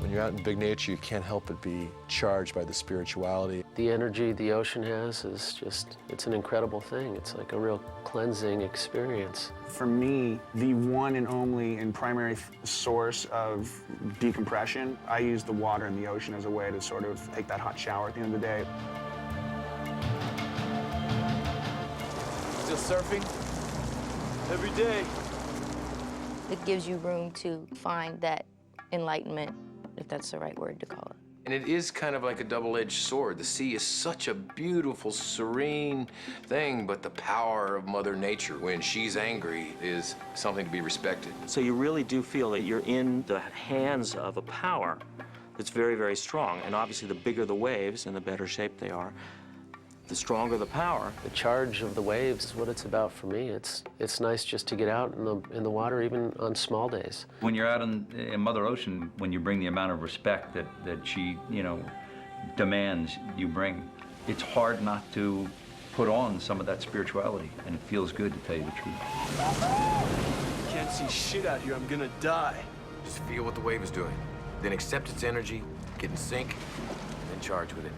When you're out in big nature, you can't help but be charged by the spirituality. The energy the ocean has is just, it's an incredible thing. It's like a real cleansing experience. For me, the one and only and primary source of decompression, I use the water and the ocean as a way to sort of take that hot shower at the end of the day. Still surfing? Every day. It gives you room to find that enlightenment, if that's the right word to call it. And it is kind of like a double-edged sword. The sea is such a beautiful, serene thing, but the power of Mother Nature when she's angry is something to be respected. So you really do feel that you're in the hands of a power that's very, very strong. And obviously the bigger the waves and the better shape they are, the stronger the power. The charge of the waves is what it's about for me. It's nice just to get out in the water, even on small days. When you're out in Mother Ocean, when you bring the amount of respect that she, you know, demands you bring, it's hard not to put on some of that spirituality, and it feels good, to tell you the truth. Can't see shit out here. I'm gonna die. Just feel what the wave is doing, then accept its energy, get in sync, then charge with it.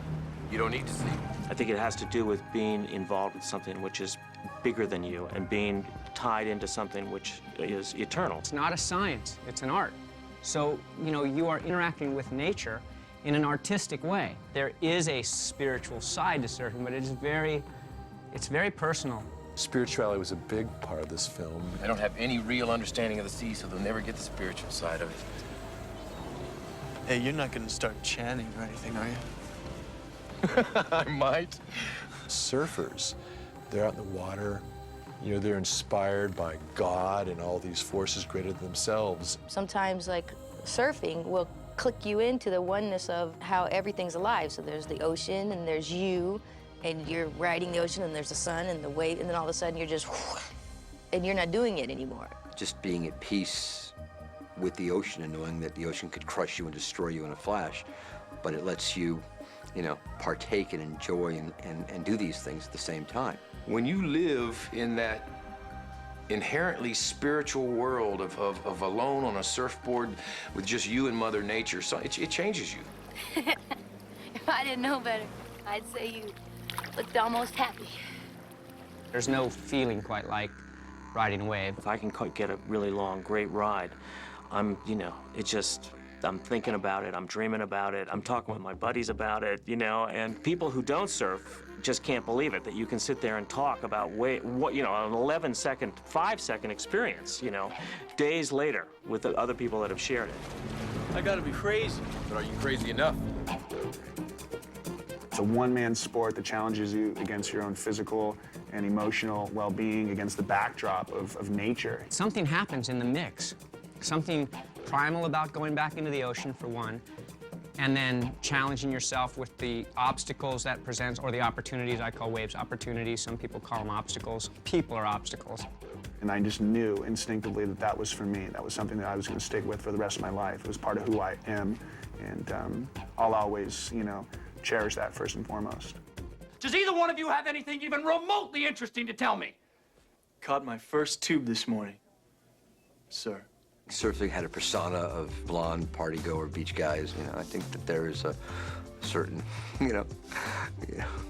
You don't need to see. I think it has to do with being involved with something which is bigger than you and being tied into something which is eternal. It's not a science, it's an art. So, you know, you are interacting with nature in an artistic way. There is a spiritual side to surfing, but it's very personal. Spirituality was a big part of this film. I don't have any real understanding of the sea, so they'll never get the spiritual side of it. Hey, you're not gonna start chanting or anything, are you? I might. Surfers, they're out in the water, you know, they're inspired by God and all these forces greater than themselves. Sometimes, like, surfing will click you into the oneness of how everything's alive. So there's the ocean, and there's you, and you're riding the ocean, and there's the sun and the wave, and then all of a sudden you're just, and you're not doing it anymore. Just being at peace with the ocean and knowing that the ocean could crush you and destroy you in a flash, but it lets you, you know, partake and enjoy and do these things at the same time. When you live in that inherently spiritual world of alone on a surfboard with just you and Mother Nature, so it changes you. If I didn't know better, I'd say you looked almost happy. There's no feeling quite like riding a wave. If I can get a really long, great ride, you know, I'm thinking about it, I'm dreaming about it, I'm talking with my buddies about it, you know, and people who don't surf just can't believe it, that you can sit there and talk about what, you know, an 11-second, 5-second experience, you know, days later with the other people that have shared it. I gotta be crazy. But are you crazy enough? It's a one-man sport that challenges you against your own physical and emotional well-being, against the backdrop of nature. Something happens in the mix. Something primal about going back into the ocean, for one, and then challenging yourself with the obstacles that presents, or the opportunities. I call waves opportunities. Some people call them obstacles. People are obstacles. And I just knew instinctively that that was for me. That was something that I was going to stick with for the rest of my life. It was part of who I am, and I'll always, you know, cherish that first and foremost. Does either one of you have anything even remotely interesting to tell me? Caught my first tube this morning, sir. Surfing had a persona of blonde party-goer beach guys. You know, I think that there is a certain, you know,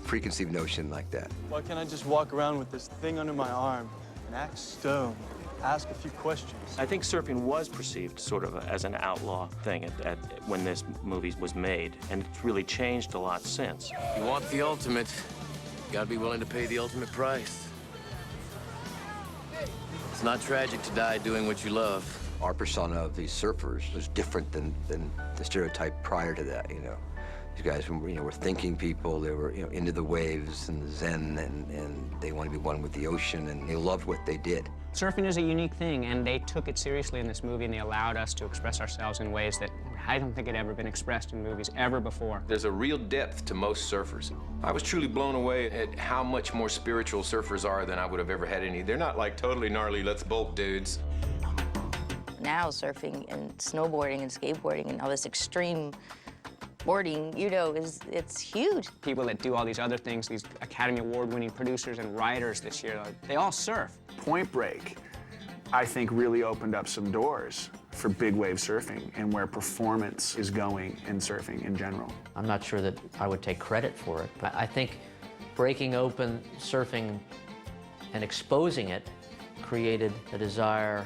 preconceived notion like that. Why can't I just walk around with this thing under my arm and act stone, ask a few questions? I think surfing was perceived sort of as an outlaw thing when this movie was made, and it's really changed a lot since. You want the ultimate, you gotta be willing to pay the ultimate price. It's not tragic to die doing what you love. Our persona of these surfers was different than the stereotype prior to that, you know. These guys were, you know, were thinking people. They were, you know, into the waves and the zen, and they wanted to be one with the ocean, and they loved what they did. Surfing is a unique thing, and they took it seriously in this movie, and they allowed us to express ourselves in ways that I don't think had ever been expressed in movies ever before. There's a real depth to most surfers. I was truly blown away at how much more spiritual surfers are than I would have ever had any. They're not like totally gnarly, let's bolt dudes. Now surfing and snowboarding and skateboarding and all this extreme boarding, you know, it's huge. People that do all these other things, these Academy Award-winning producers and writers this year, they all surf. Point Break, I think, really opened up some doors for big wave surfing and where performance is going in surfing in general. I'm not sure that I would take credit for it, but I think breaking open surfing and exposing it created a desire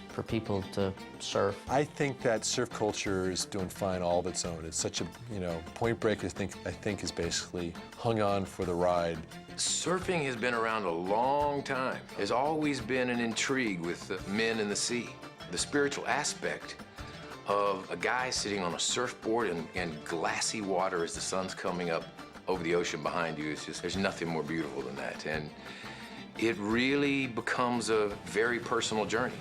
for people to surf. I think that surf culture is doing fine all of its own. It's such a, you know, Point Break I think is basically hung on for the ride. Surfing has been around a long time. There's always been an intrigue with the men in the sea. The spiritual aspect of a guy sitting on a surfboard in glassy water as the sun's coming up over the ocean behind you, is just, there's nothing more beautiful than that. And it really becomes a very personal journey.